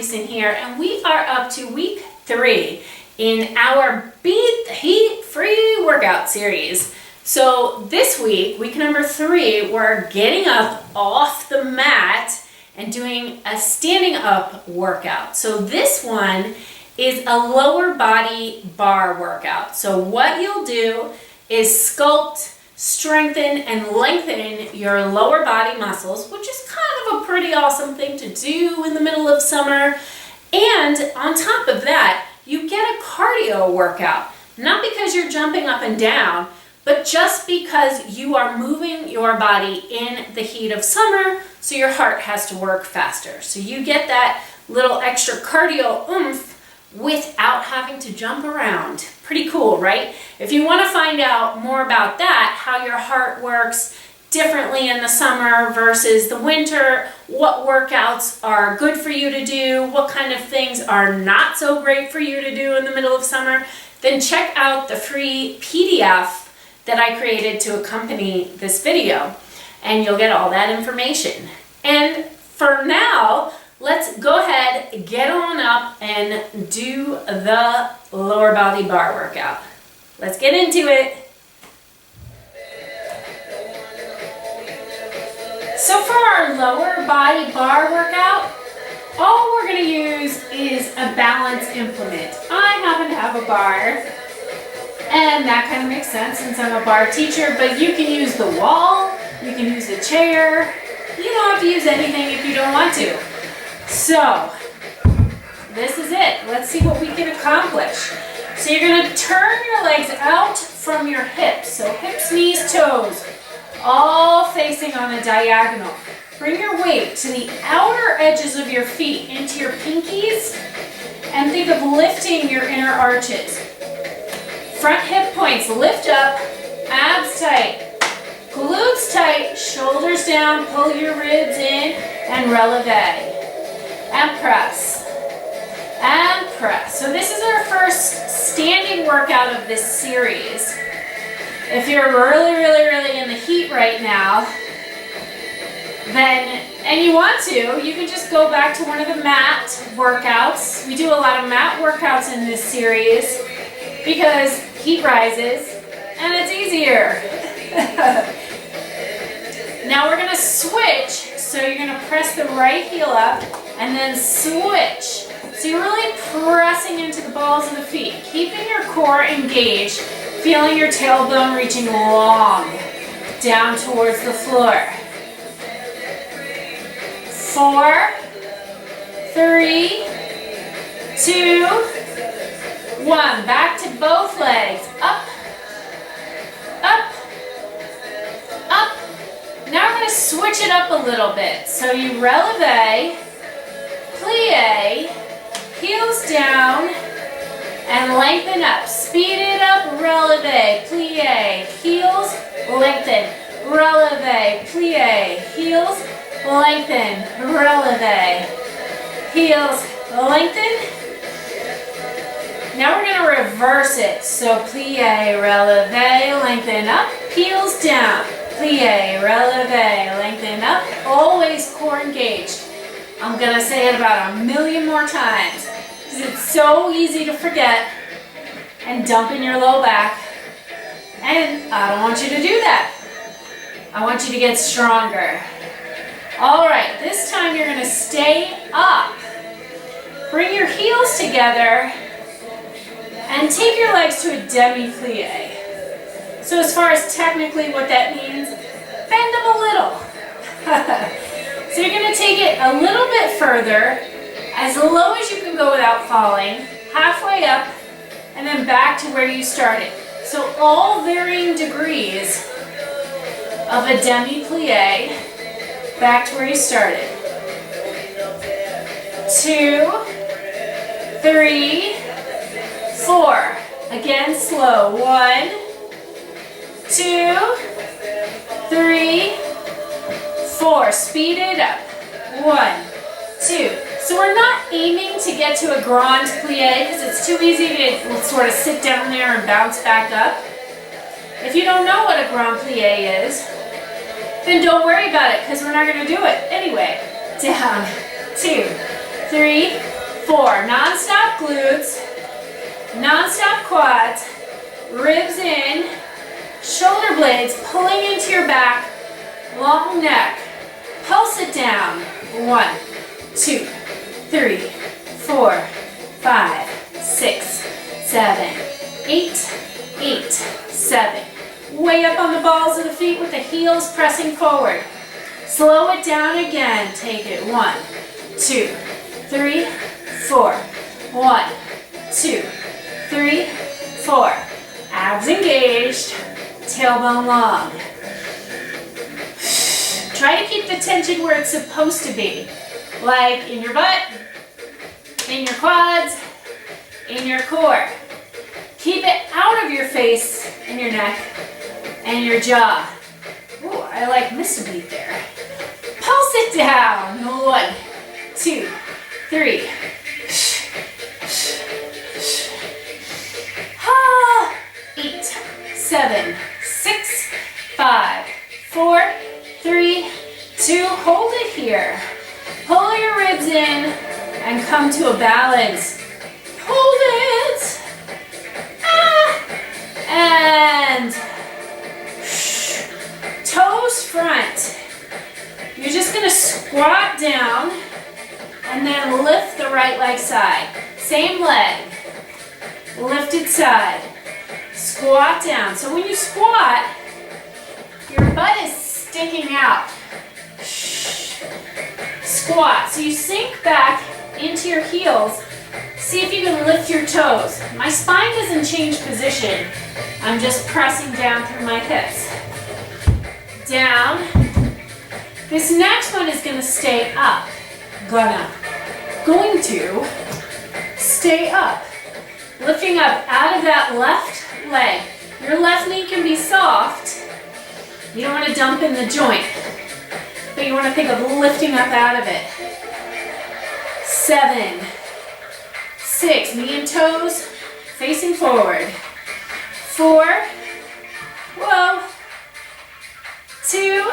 Mathewson here, and we are up to week 3 in our Beat the Heat Free workout series. So this week number 3, we're getting up off the mat and doing a standing up workout. So this one is a lower body bar workout. So what you'll do is sculpt, strengthen, and lengthen your lower body muscles, which is kind of a pretty awesome thing to do in the middle of summer. And on top of that, you get a cardio workout, not because you're jumping up and down, but just because you are moving your body in the heat of summer, so your heart has to work faster. So you get that little extra cardio oomph without having to jump around. Pretty cool, right? If you want to find out more about that, how your heart works differently in the summer versus the winter, what workouts are good for you to do, what kind of things are not so great for you to do in the middle of summer, then check out the free PDF that I created to accompany this video, and you'll get all that information. And for now, let's go ahead, get on up, and do the lower body bar workout. Let's get into it. So for our lower body bar workout, all we're going to use is a balance implement. I happen to have a bar, and that kind of makes sense since I'm a bar teacher, but you can use the wall, you can use a chair. You don't have to use anything if you don't want to. So, this is it. Let's see what we can accomplish. So you're going to turn your legs out from your hips. So hips, knees, toes, all facing on a diagonal. Bring your weight to the outer edges of your feet into your pinkies, and think of lifting your inner arches. Front hip points lift up, abs tight, glutes tight, shoulders down, pull your ribs in, and releve. And press, and press. So this is our first standing workout of this series. If you're really in the heat right now, then, and you want to, you can just go back to one of the mat workouts. We do a lot of mat workouts in this series because heat rises and it's easier. Now we're going to switch. So you're going to press the right heel up and then switch. So you're really pressing into the balls of the feet, keeping your core engaged, feeling your tailbone reaching long down towards the floor. 4, 3, 2, 1. Back to both legs. Up, up, up. Now we're going to switch it up a little bit. So you releve, plie, heels down, and lengthen up. Speed it up, releve, plie, heels, lengthen, releve, plie, heels, lengthen, releve, heels, lengthen. Now we're going to reverse it. So plie, releve, lengthen up, heels down. Plie, releve, lengthen up, always core engaged. I'm going to say it about 1,000,000 more times because it's so easy to forget and dump in your low back. And I don't want you to do that. I want you to get stronger. All right, this time you're going to stay up. Bring your heels together and take your legs to a demi-plie. So as far as technically what that means, bend them a little. So you're going to take it a little bit further, as low as you can go without falling, halfway up, and then back to where you started. So all varying degrees of a demi-plie, back to where you started. 2, 3, 4. Again, slow. 1, 2, 3, 4. Speed it up. 1, 2. So we're not aiming to get to a grand plie because it's too easy to sort of sit down there and bounce back up. If you don't know what a grand plie is, then don't worry about it because we're not going to do it anyway. Down. 2, 3, 4, non-stop glutes, non-stop quads, ribs in, shoulder blades pulling into your back, long neck. Pulse it down. 1, 2, 3, 4, 5, 6, 7, 8, 8, 7. Way up on the balls of the feet with the heels pressing forward. Slow it down again. Take it. 1, 2, 3, 4. 1, 2, 3, 4. Abs engaged. Tailbone long. Try to keep the tension where it's supposed to be. Like in your butt, in your quads, in your core. Keep it out of your face and your neck and your jaw. Ooh, I like missed a beat there. Pulse it down. 1, 2, 3. 8, 7, 6, 5, 4, 3, 2. Hold it here. Pull your ribs in and come to a balance. Hold it. And toes front. You're just going to squat down and then lift the right leg side. Same leg. Lifted side. Squat down. So when you squat, your butt is sticking out. Squat. So you sink back into your heels. See if you can lift your toes. My spine doesn't change position. I'm just pressing down through my hips. Down. This next one is going to stay up. Going to stay up. Lifting up out of that left leg. Your left knee can be soft. You don't want to dump in the joint, but you want to think of lifting up out of it. 7, 6, knee and toes facing forward. 4, whoa, 2,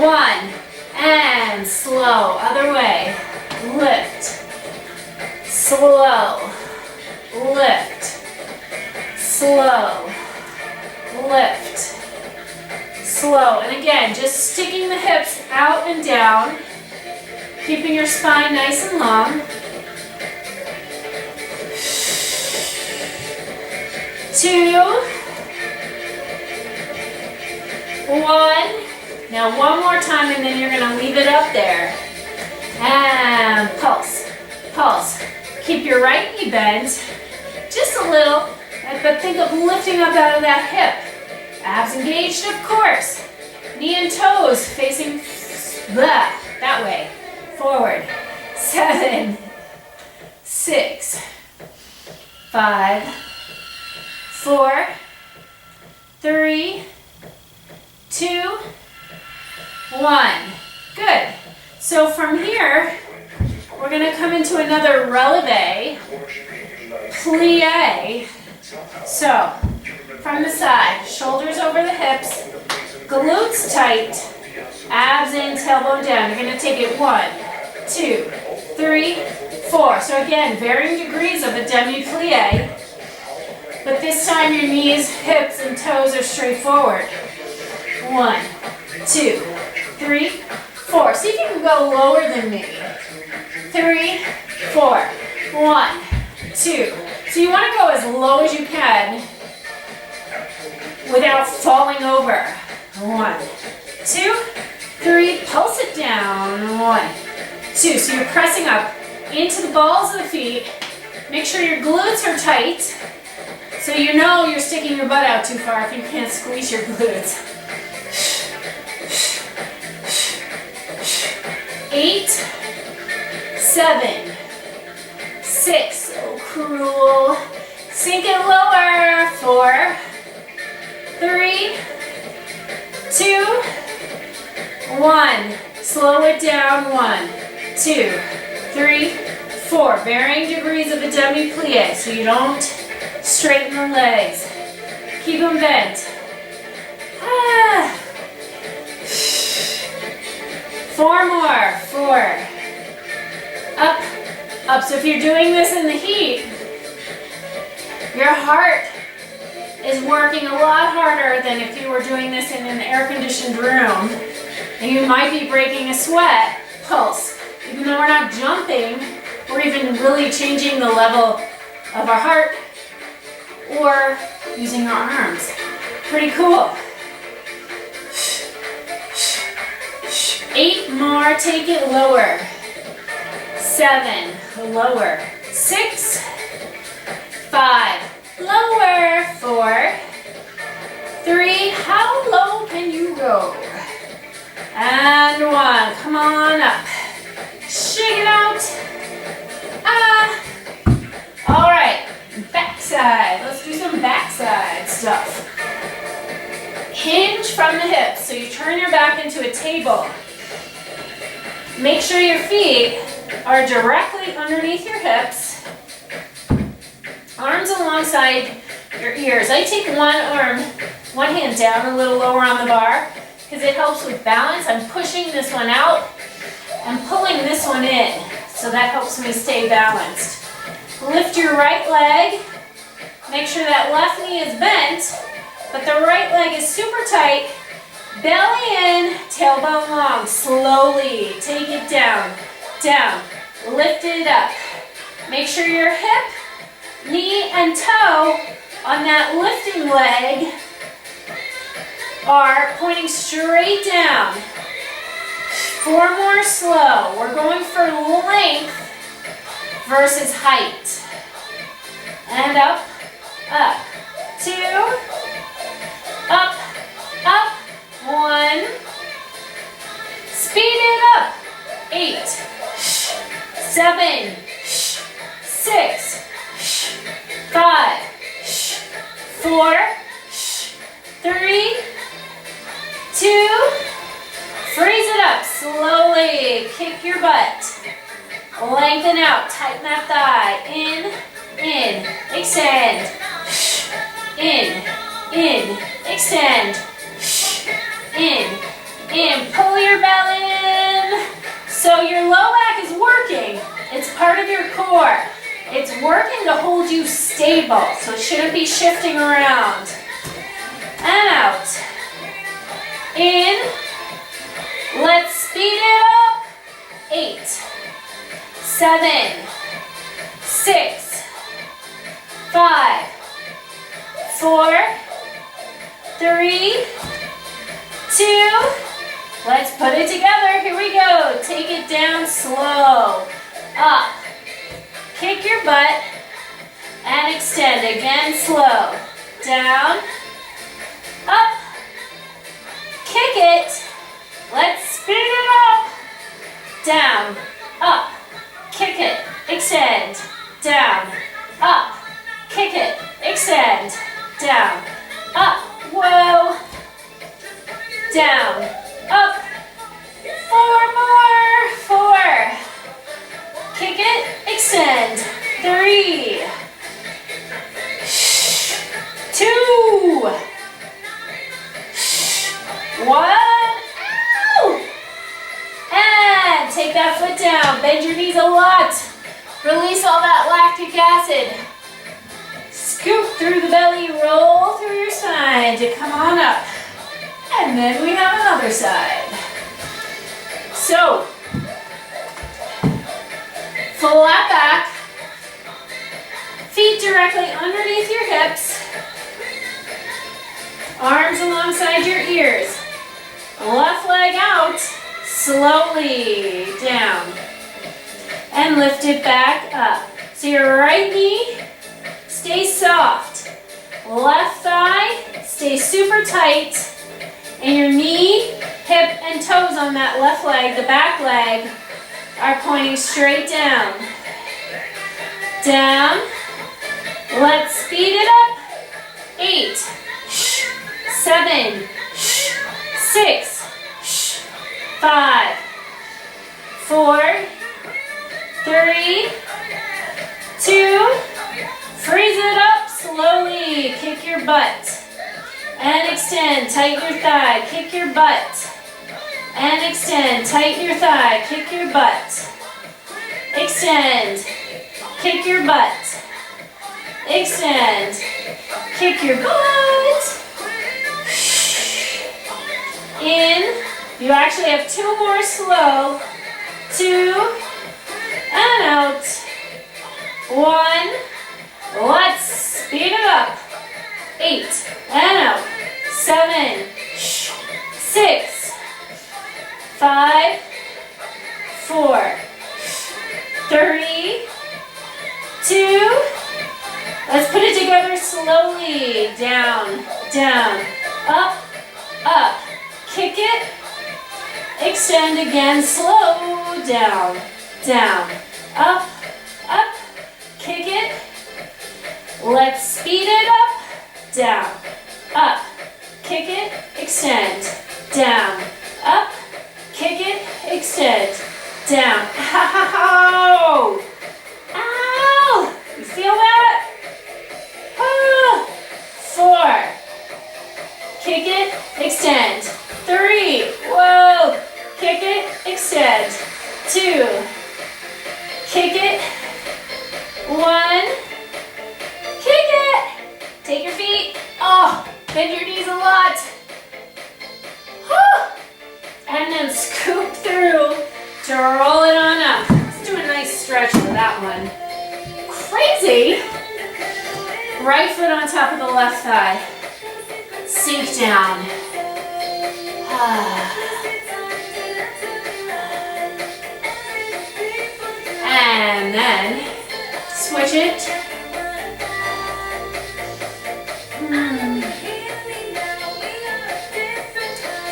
1, and slow, other way. Lift, slow, lift, slow, lift, slow. And again, just sticking the hips out and down, keeping your spine nice and long. 2, 1. Now one more time and then you're going to leave it up there. And pulse, pulse. Keep your right knee bent, just a little, but think of lifting up out of that hip. Abs engaged, of course. Knee and toes facing that way. Forward. 7, 6, 5, 4, 3, 2, 1. Good. So from here, we're going to come into another releve, plie. So from the side, shoulders over the hips, glutes tight, abs in, tailbone down. You're going to take it 1, 2, 3, 4. So again, varying degrees of a demi-plie, but this time your knees, hips, and toes are straight forward. 1, 2, 3, 4. See if you can go lower than me. 3, 4. 1, 2. So you want to go as low as you can without falling over. 1, 2, 3. Pulse it down. 1, 2. So you're pressing up into the balls of the feet. Make sure your glutes are tight so you know you're sticking your butt out too far if you can't squeeze your glutes. 8, 7, 6, so cruel. Sink it lower. 4, 3, 2, 1. Slow it down. 1, 2, 3, 4. Varying degrees of a demi-plie so you don't straighten the legs. Keep them bent. 4 more. 4. Up, up. So if you're doing this in the heat, your heart is working a lot harder than if you were doing this in an air-conditioned room. And you might be breaking a sweat pulse. Even though we're not jumping, or even really changing the level of our heart, or using our arms. Pretty cool. 8 more, take it lower. 7, lower. 6, 5, lower. 4, 3, how low can you go? And 1, come on up. Shake it out. All right, backside. Let's do some backside stuff. Hinge from the hips, so you turn your back into a table. Make sure your feet are directly underneath your hips. Arms alongside your ears. I take one hand down a little lower on the bar because it helps with balance. I'm pushing this one out and pulling this one in, so that helps me stay balanced. Lift your right leg. Make sure that left knee is bent, but the right leg is super tight. Belly in, tailbone long. Slowly take it down, down. Lift it up. Make sure your hip, knee, and toe on that lifting leg are pointing straight down. 4 more slow. We're going for length versus height. And up, up. 2, up, up. 1. Speed it up. 8, 7, 6, 5, 4, 3, 2. Freeze it up. Slowly kick your butt. Lengthen out. Tighten that thigh. In, extend. In, extend. In, pull your belly in. So your low back is working. It's part of your core. It's working to hold you stable, so it shouldn't be shifting around. And out. In. Let's speed it up. 8, 7, 6, 5, 4, 3, 2. Let's put it together. Here we go. Take it down slow. Up. Kick your butt and extend. Again, slow. Down. Up. Kick it. Let's speed it up. Down. Up. Kick it. Extend. Down. Up. Kick it. Extend. Down. Up. Whoa. Down. Up. 4 more. 4. Kick it. Extend. 3. 2. 1. Ow! And take that foot down. Bend your knees a lot. Release all that lactic acid. Scoop through the belly. Roll through your spine to come on up. And then we have another side. So, flat back, feet directly underneath your hips, arms alongside your ears, left leg out, slowly down, and lift it back up. So your right knee stays soft, left thigh stays super tight, and your knee, hip, and toes on that left leg, the back leg, are pointing straight down. Down. Let's speed it up. 8, 7, 6, 5, 4, 3, 2. Freeze it up slowly. Kick your butt. And extend, tighten your thigh, kick your butt. And extend, tighten your thigh, kick your butt. Extend, kick your butt. Extend, kick your butt. In, you actually have 2 more slow. 2, and out. 1, let's speed it up. 8, and out. 7, 6, 5, 4, 3, 2, let's put it together slowly. Down, down, up, up. Kick it, extend again, slow, down, down, up, up, kick it. Let's speed it up, down, up, kick it, extend, down, up, kick it, extend, down. Ow! Ow! You feel that? 4, kick it, extend. 3, whoa, kick it, extend. 2, kick it. 1, kick it. Take your feet. Oh, bend your knees a lot. And then scoop through to roll it on up. Let's do a nice stretch for that one. Crazy. Right foot on top of the left thigh. Sink down. And then switch it.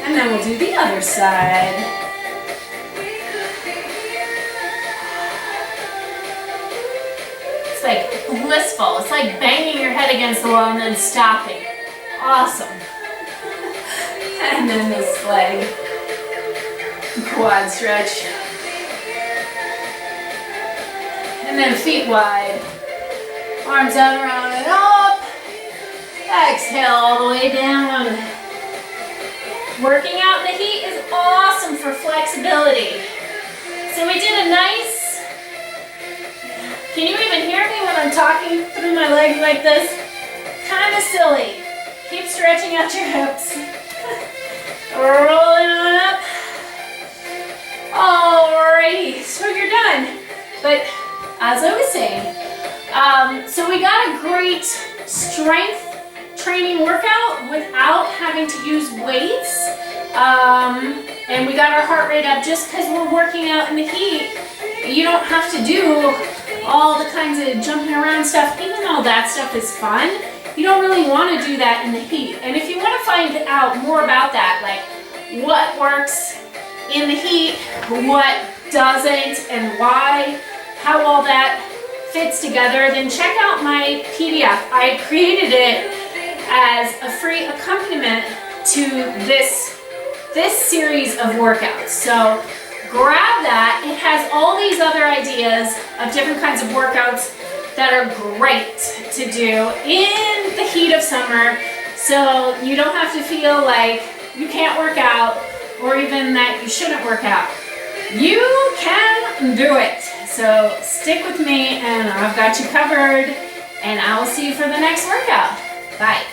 And then we'll do the other side. It's like blissful. It's like banging your head against the wall and then stopping. Awesome. And then this leg, quad stretch. And then feet wide. Arms out around and up. Exhale all the way down. Working out in the heat is awesome for flexibility. So we did a nice, can you even hear me when I'm talking through my legs like this? Kind of silly. Keep stretching out your hips. Rolling on up. Alrighty, so you're done. But as I was saying, so we got a great strength training workout without having to use weights. And we got our heart rate up just because we're working out in the heat. You don't have to do all the kinds of jumping around stuff, even though that stuff is fun. You don't really want to do that in the heat. And if you want to find out more about that, like what works in the heat, what doesn't, and why, how all that fits together, then check out my PDF. I created it as a free accompaniment to this series of workouts. So grab that. It has all these other ideas of different kinds of workouts that are great to do in the heat of summer, so you don't have to feel like you can't work out or even that you shouldn't work out. You can do it. So stick with me and I've got you covered, and I will see you for the next workout. Bye.